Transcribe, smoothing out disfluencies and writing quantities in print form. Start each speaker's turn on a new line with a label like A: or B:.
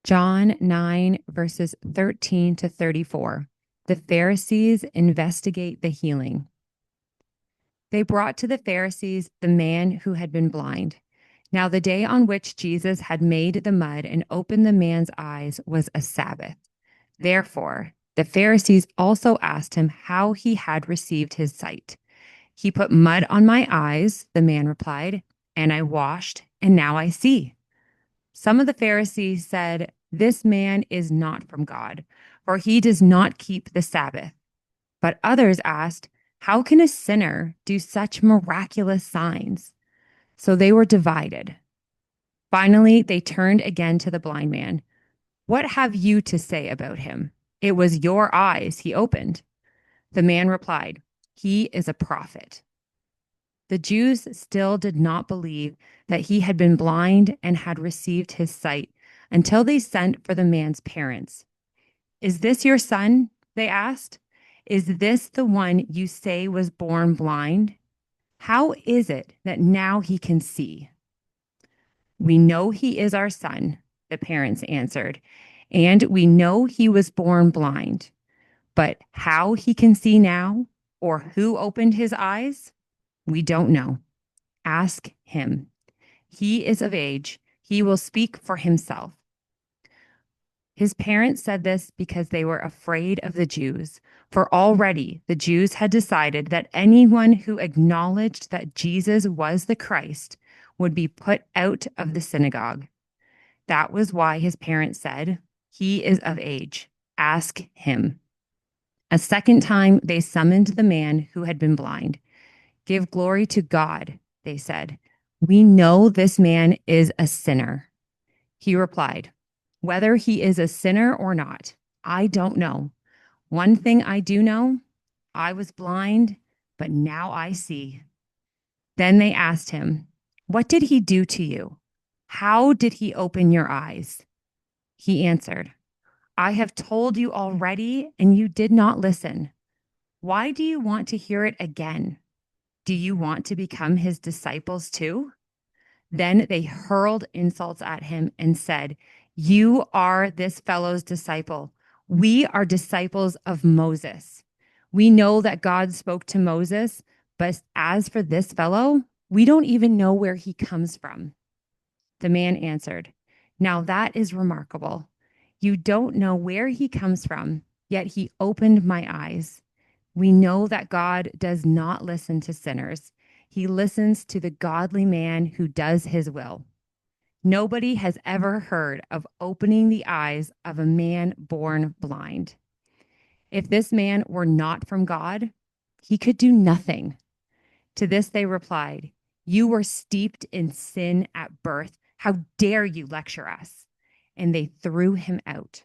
A: John 9, verses 13 to 34. The Pharisees investigate the healing. They brought to the Pharisees the man who had been blind. Now, the day on which Jesus had made the mud and opened the man's eyes was a Sabbath. Therefore, the Pharisees also asked him how he had received his sight. He put mud on my eyes, the man replied, and I washed, and now I see. Some of the Pharisees said, "This man is not from God, for he does not keep the Sabbath." But others asked, "How can a sinner do such miraculous signs?" So they were divided. Finally, they turned again to the blind man. "What have you to say about him? It was your eyes he opened." The man replied, "He is a prophet." The Jews still did not believe that he had been blind and had received his sight until they sent for the man's parents. "Is this your son?" they asked. "Is this the one you say was born blind? How is it that now he can see?" "We know he is our son," the parents answered, "and we know he was born blind. But how he can see now, or who opened his eyes, we don't know. Ask him. He is of age. He will speak for himself." His parents said this because they were afraid of the Jews, for already the Jews had decided that anyone who acknowledged that Jesus was the Christ would be put out of the synagogue. That was why his parents said, "He is of age. Ask him." A second time, they summoned the man who had been blind. "Give glory to God," they said. "We know this man is a sinner." He replied, "Whether he is a sinner or not, I don't know. One thing I do know, I was blind, but now I see." Then they asked him, "What did he do to you? How did he open your eyes?" He answered, "I have told you already, and you did not listen. Why do you want to hear it again? Do you want to become his disciples too?" Then they hurled insults at him and said, "You are this fellow's disciple. We are disciples of Moses. We know that God spoke to Moses, but as for this fellow, we don't even know where he comes from." The man answered, "Now that is remarkable. You don't know where he comes from, yet he opened my eyes. We know that God does not listen to sinners. He listens to the godly man who does his will. Nobody has ever heard of opening the eyes of a man born blind. If this man were not from God, he could do nothing." To this they replied, "You were steeped in sin at birth. How dare you lecture us?" And they threw him out.